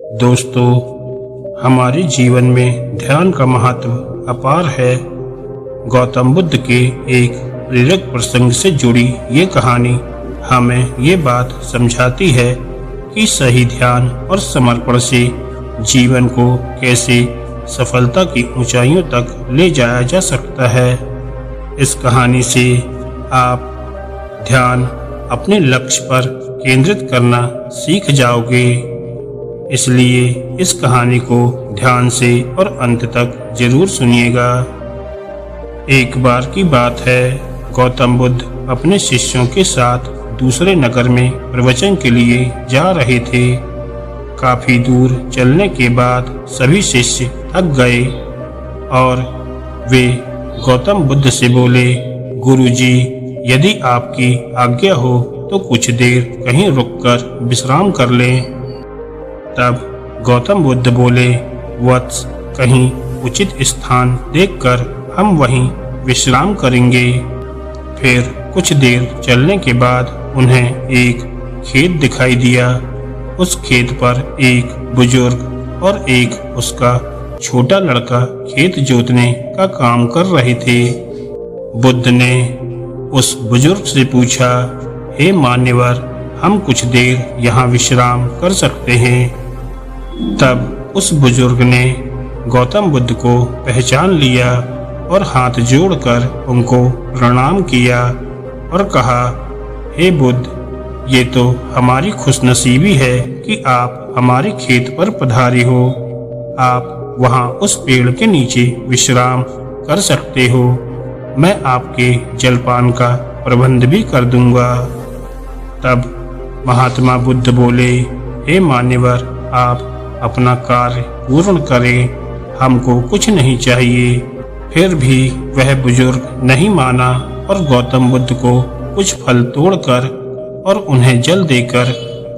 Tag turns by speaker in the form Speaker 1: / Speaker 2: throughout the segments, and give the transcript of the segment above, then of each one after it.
Speaker 1: दोस्तों, हमारे जीवन में ध्यान का महत्व अपार है। गौतम बुद्ध के एक प्रेरक प्रसंग से जुड़ी ये कहानी हमें ये बात समझाती है कि सही ध्यान और समर्पण से जीवन को कैसे सफलता की ऊंचाइयों तक ले जाया जा सकता है। इस कहानी से आप ध्यान अपने लक्ष्य पर केंद्रित करना सीख जाओगे। इसलिए इस कहानी को ध्यान से और अंत तक जरूर सुनिएगा। एक बार की बात है, गौतम बुद्ध अपने शिष्यों के साथ दूसरे नगर में प्रवचन के लिए जा रहे थे। काफी दूर चलने के बाद सभी शिष्य थक गए और वे गौतम बुद्ध से बोले, गुरुजी, यदि आपकी आज्ञा हो तो कुछ देर कहीं रुककर विश्राम कर लें। तब गौतम बुद्ध बोले, वत्स, कहीं उचित स्थान देखकर हम वहीं विश्राम करेंगे। फिर कुछ देर चलने के बाद उन्हें एक खेत दिखाई दिया। उस खेत पर एक बुजुर्ग और एक उसका छोटा लड़का खेत जोतने का काम कर रहे थे। बुद्ध ने उस बुजुर्ग से पूछा, हे मान्यवर, हम कुछ देर यहाँ विश्राम कर सकते हैं? तब उस बुजुर्ग ने गौतम बुद्ध को पहचान लिया और हाथ जोड़कर उनको प्रणाम किया और कहा, हे बुद्ध, ये तो हमारी खुशनसीबी है कि आप हमारे खेत पर पधारे हो। आप वहाँ उस पेड़ के नीचे विश्राम कर सकते हो। मैं आपके जलपान का प्रबंध भी कर दूंगा। तब महात्मा बुद्ध बोले, हे मान्यवर, आप अपना कार्य पूर्ण करें, हमको कुछ नहीं चाहिए। फिर भी वह बुजुर्ग नहीं माना और गौतम बुद्ध को कुछ फल तोड़कर और उन्हें जल देकर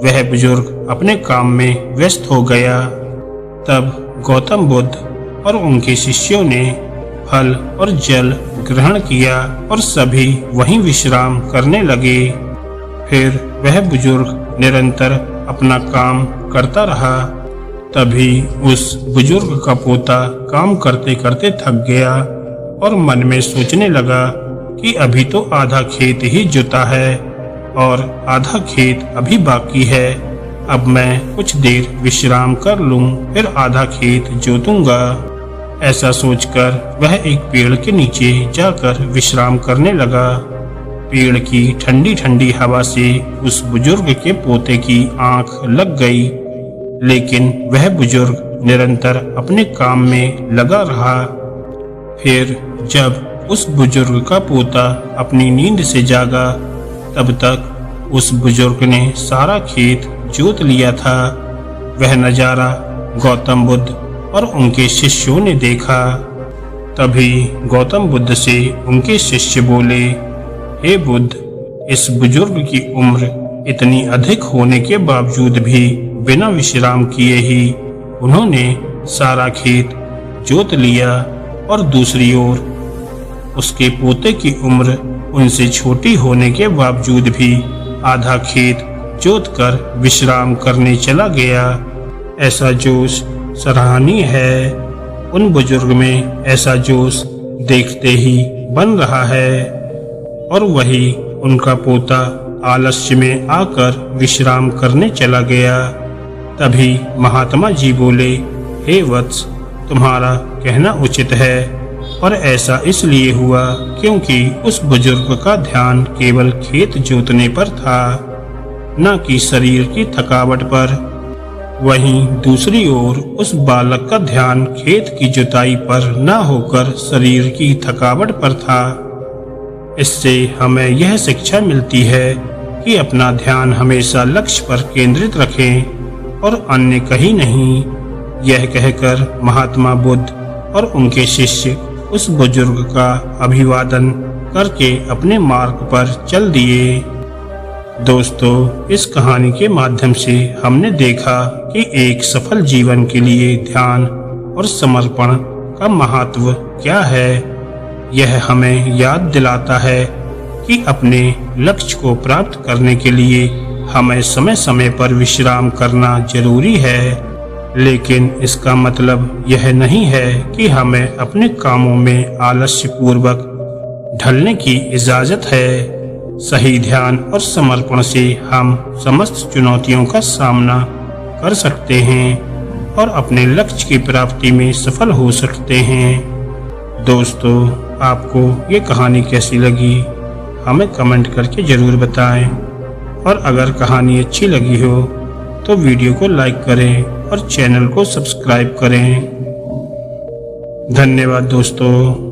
Speaker 1: वह बुजुर्ग अपने काम में व्यस्त हो गया। तब गौतम बुद्ध और उनके शिष्यों ने फल और जल ग्रहण किया और सभी वहीं विश्राम करने लगे। फिर वह बुजुर्ग निरंतर अपना काम करता रहा। तभी उस बुजुर्ग का पोता काम करते करते थक गया और मन में सोचने लगा कि अभी तो आधा खेत ही जुता है और आधा खेत अभी बाकी है। अब मैं कुछ देर विश्राम कर लूं, फिर आधा खेत जोतूंगा। ऐसा सोचकर वह एक पेड़ के नीचे जाकर विश्राम करने लगा। पेड़ की ठंडी ठंडी हवा से उस बुजुर्ग के पोते की आंख लग गई, लेकिन वह बुजुर्ग निरंतर अपने काम में लगा रहा। फिर जब उस बुजुर्ग का पोता अपनी नींद से जागा, तब तक उस बुजुर्ग ने सारा खेत जोत लिया था। वह नजारा गौतम बुद्ध और उनके शिष्यों ने देखा। तभी गौतम बुद्ध से उनके शिष्य बोले, हे बुद्ध, इस बुजुर्ग की उम्र इतनी अधिक होने के बावजूद भी बिना विश्राम किए ही उन्होंने सारा खेत जोत लिया और दूसरी ओर उसके पोते की उम्र उनसे छोटी होने के बावजूद भी आधा खेत जोतकर विश्राम करने चला गया। ऐसा जोश सराहनीय है। उन बुजुर्ग में ऐसा जोश देखते ही बन रहा है और वही उनका पोता आलस्य में आकर विश्राम करने चला गया। तभी महात्मा जी बोले, हे वत्स, तुम्हारा कहना उचित है और ऐसा इसलिए हुआ क्योंकि उस बुजुर्ग का ध्यान केवल खेत जोतने पर था, न कि शरीर की थकावट पर। वहीं दूसरी ओर उस बालक का ध्यान खेत की जुताई पर न होकर शरीर की थकावट पर था। इससे हमें यह शिक्षा मिलती है कि अपना ध्यान हमेशा लक्ष्य पर केंद्रित रखें और अन्य कहीं नहीं। यह कहकर महात्मा बुद्ध और उनके शिष्य उस बुजुर्ग का अभिवादन करके अपने मार्ग पर चल दिए। दोस्तों, इस कहानी के माध्यम से हमने देखा कि एक सफल जीवन के लिए ध्यान और समर्पण का महत्व क्या है। यह हमें याद दिलाता है कि अपने लक्ष्य को प्राप्त करने के लिए हमें समय समय पर विश्राम करना जरूरी है। लेकिन इसका मतलब यह नहीं है कि हमें अपने कामों में आलस्यपूर्वक ढलने की इजाजत है। सही ध्यान और समर्पण से हम समस्त चुनौतियों का सामना कर सकते हैं और अपने लक्ष्य की प्राप्ति में सफल हो सकते हैं। दोस्तों, आपको ये कहानी कैसी लगी हमें कमेंट करके ज़रूर बताएं और अगर कहानी अच्छी लगी हो तो वीडियो को लाइक करें और चैनल को सब्सक्राइब करें। धन्यवाद दोस्तों।